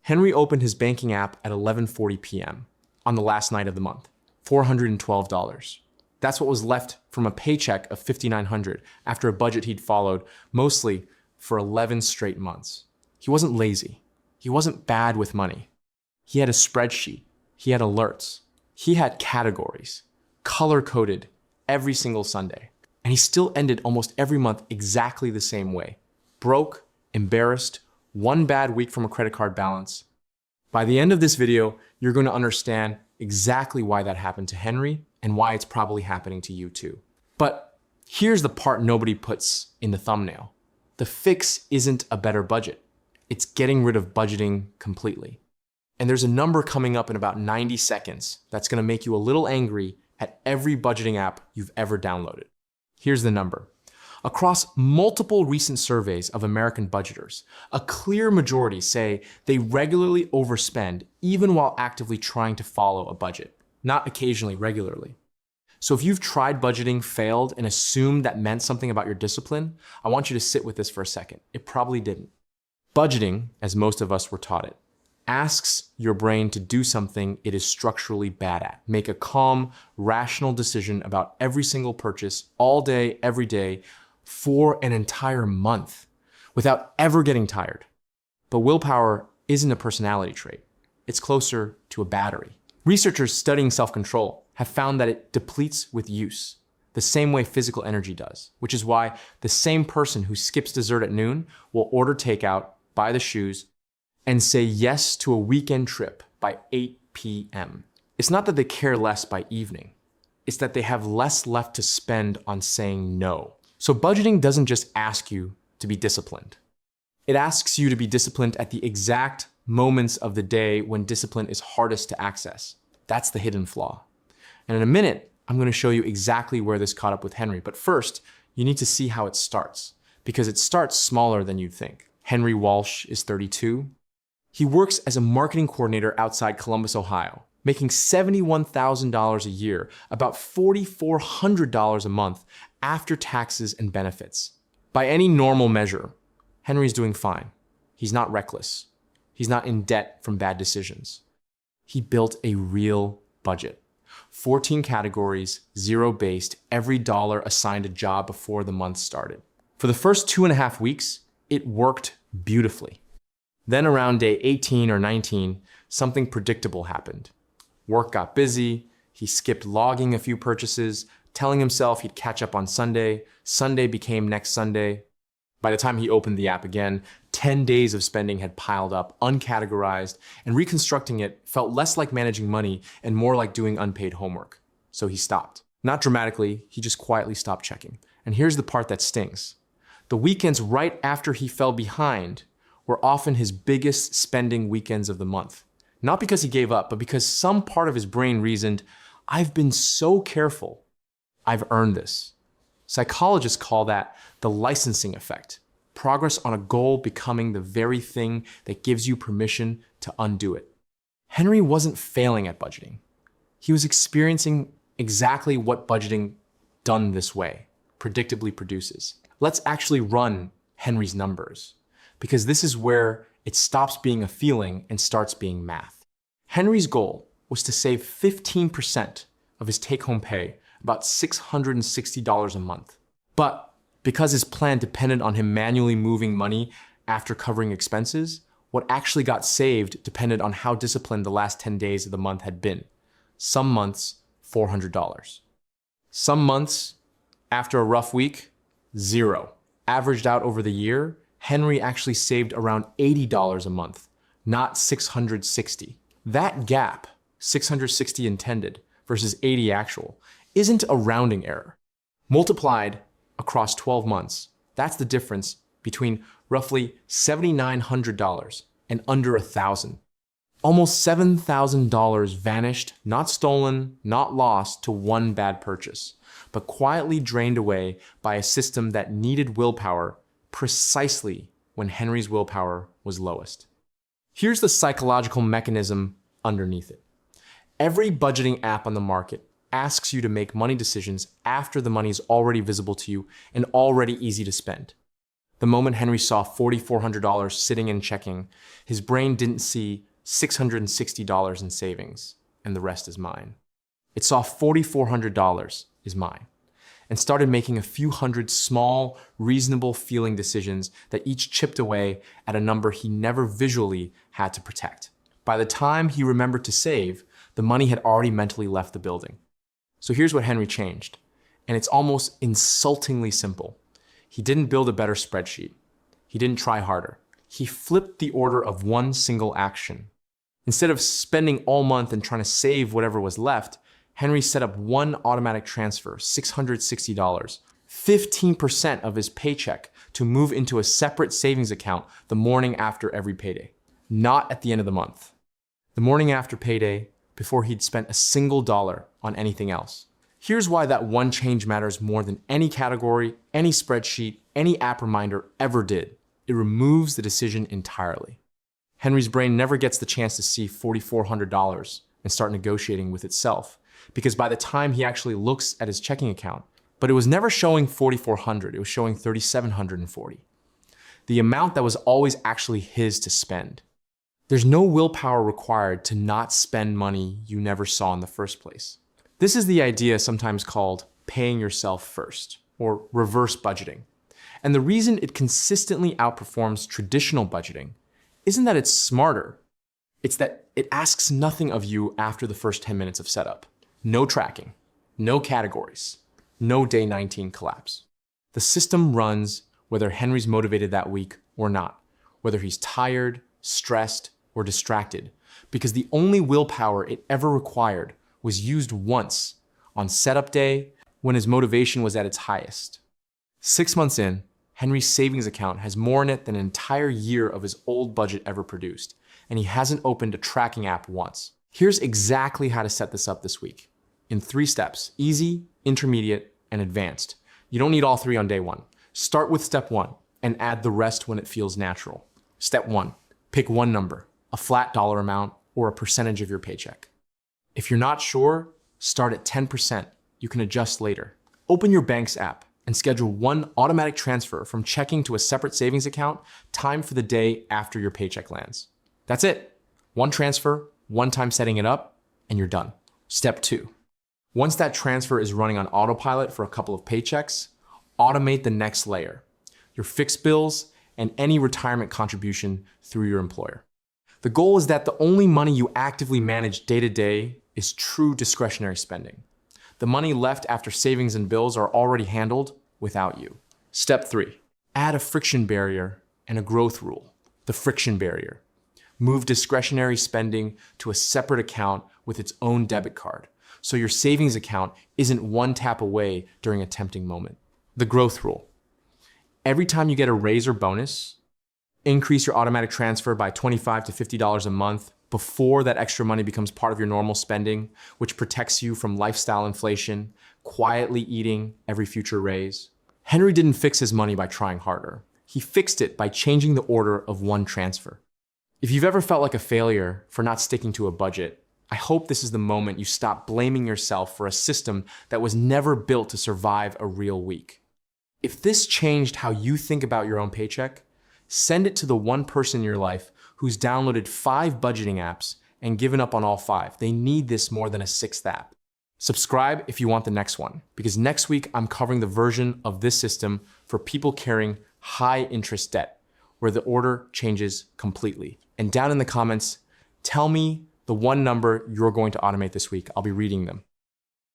Henry opened his banking app at 11:40 p.m. on the last night of the month, $412. That's what was left from a paycheck of $5,900 after a budget he'd followed mostly for 11 straight months. He wasn't lazy. He wasn't bad with money. He had a spreadsheet. He had alerts. He had categories, color-coded every single Sunday. And he still ended almost every month exactly the same way. Broke, embarrassed, one bad week from a credit card balance. By the end of this video, you're going to understand exactly why that happened to Henry and why it's probably happening to you too. But here's the part nobody puts in the thumbnail. The fix isn't a better budget. It's getting rid of budgeting completely. And there's a number coming up in about 90 seconds that's going to make you a little angry at every budgeting app you've ever downloaded. Here's the number. Across multiple recent surveys of American budgeters, a clear majority say they regularly overspend even while actively trying to follow a budget, not occasionally, regularly. So if you've tried budgeting, failed, and assumed that meant something about your discipline, I want you to sit with this for a second. It probably didn't. Budgeting, as most of us were taught it, asks your brain to do something it is structurally bad at. Make a calm, rational decision about every single purchase all day, every day, for an entire month without ever getting tired. But willpower isn't a personality trait. It's closer to a battery. Researchers studying self-control have found that it depletes with use, the same way physical energy does, which is why the same person who skips dessert at noon will order takeout, buy the shoes, and say yes to a weekend trip by 8 p.m. It's not that they care less by evening. It's that they have less left to spend on saying no. So budgeting doesn't just ask you to be disciplined. It asks you to be disciplined at the exact moments of the day when discipline is hardest to access. That's the hidden flaw. And in a minute, I'm going to show you exactly where this caught up with Henry. But first, you need to see how it starts, because it starts smaller than you'd think. Henry Walsh is 32. He works as a marketing coordinator outside Columbus, Ohio, making $71,000 a year, about $4,400 a month after taxes and benefits. By any normal measure, Henry's doing fine. He's not reckless. He's not in debt from bad decisions. He built a real budget. 14 categories, zero-based, every dollar assigned a job before the month started. For the first 2.5 weeks, it worked beautifully. Then around day 18 or 19, something predictable happened. Work got busy, he skipped logging a few purchases, telling himself he'd catch up on Sunday. Sunday became next Sunday. By the time he opened the app again, 10 days of spending had piled up, uncategorized, and reconstructing it felt less like managing money and more like doing unpaid homework. So he stopped. Not dramatically, he just quietly stopped checking. And here's the part that stings. The weekends right after he fell behind were often his biggest spending weekends of the month. Not because he gave up, but because some part of his brain reasoned, I've been so careful, I've earned this. Psychologists call that the licensing effect. Progress on a goal becoming the very thing that gives you permission to undo it. Henry wasn't failing at budgeting. He was experiencing exactly what budgeting done this way predictably produces. Let's actually run Henry's numbers, because this is where it stops being a feeling and starts being math. Henry's goal was to save 15% of his take-home pay, about $660 a month. But because his plan depended on him manually moving money after covering expenses, what actually got saved depended on how disciplined the last 10 days of the month had been. Some months, $400. Some months, after a rough week, $0. Averaged out over the year, Henry actually saved around $80 a month, not $660. That gap, $660 intended versus $80 actual, isn't a rounding error. Multiplied across 12 months, that's the difference between roughly $7,900 and under $1,000. Almost $7,000 vanished, not stolen, not lost to one bad purchase, but quietly drained away by a system that needed willpower precisely when Henry's willpower was lowest. Here's the psychological mechanism underneath it. Every budgeting app on the market asks you to make money decisions after the money is already visible to you and already easy to spend. The moment Henry saw $4,400 sitting in checking, his brain didn't see $660 in savings, and the rest is mine. It saw $4,400 is mine, and started making a few hundred small, reasonable feeling decisions that each chipped away at a number he never visually had to protect. By the time he remembered to save, the money had already mentally left the building. So here's what Henry changed, and it's almost insultingly simple. He didn't build a better spreadsheet. He didn't try harder. He flipped the order of one single action. Instead of spending all month and trying to save whatever was left, Henry set up one automatic transfer, $660, 15% of his paycheck, to move into a separate savings account the morning after every payday, not at the end of the month. The morning after payday, before he'd spent a single dollar on anything else. Here's why that one change matters more than any category, any spreadsheet, any app reminder ever did. It removes the decision entirely. Henry's brain never gets the chance to see $4,400 and start negotiating with itself, because by the time he actually looks at his checking account, but it was never showing $4,400, it was showing $3,740. The amount that was always actually his to spend. There's no willpower required to not spend money you never saw in the first place. This is the idea sometimes called paying yourself first, or reverse budgeting. And the reason it consistently outperforms traditional budgeting isn't that it's smarter, it's that it asks nothing of you after the first 10 minutes of setup. No tracking, no categories, no day 19 collapse. The system runs whether Henry's motivated that week or not, whether he's tired, stressed, or distracted, because the only willpower it ever required was used once on setup day when his motivation was at its highest. 6 months in, Henry's savings account has more in it than an entire year of his old budget ever produced, and he hasn't opened a tracking app once. Here's exactly how to set this up this week. In 3 steps: easy, intermediate, and advanced. You don't need all 3 on day 1. Start with step 1 and add the rest when it feels natural. Step 1, pick one number, a flat dollar amount, or a percentage of your paycheck. If you're not sure, start at 10%. You can adjust later. Open your bank's app and schedule one automatic transfer from checking to a separate savings account timed for the day after your paycheck lands. That's it. One transfer, one time setting it up, and you're done. Step 2. Once that transfer is running on autopilot for a couple of paychecks, automate the next layer, your fixed bills and any retirement contribution through your employer. The goal is that the only money you actively manage day to day is true discretionary spending. The money left after savings and bills are already handled without you. Step 3, add a friction barrier and a growth rule. The friction barrier. Move discretionary spending to a separate account with its own debit card, so your savings account isn't one tap away during a tempting moment. The growth rule. Every time you get a raise or bonus, increase your automatic transfer by $25 to $50 a month before that extra money becomes part of your normal spending, which protects you from lifestyle inflation, quietly eating every future raise. Henry didn't fix his money by trying harder. He fixed it by changing the order of one transfer. If you've ever felt like a failure for not sticking to a budget, I hope this is the moment you stop blaming yourself for a system that was never built to survive a real week. If this changed how you think about your own paycheck, send it to the one person in your life who's downloaded 5 budgeting apps and given up on all 5. They need this more than a 6th app. Subscribe if you want the next one, because next week I'm covering the version of this system for people carrying high interest debt, where the order changes completely. And down in the comments, tell me the one number you're going to automate this week. I'll be reading them.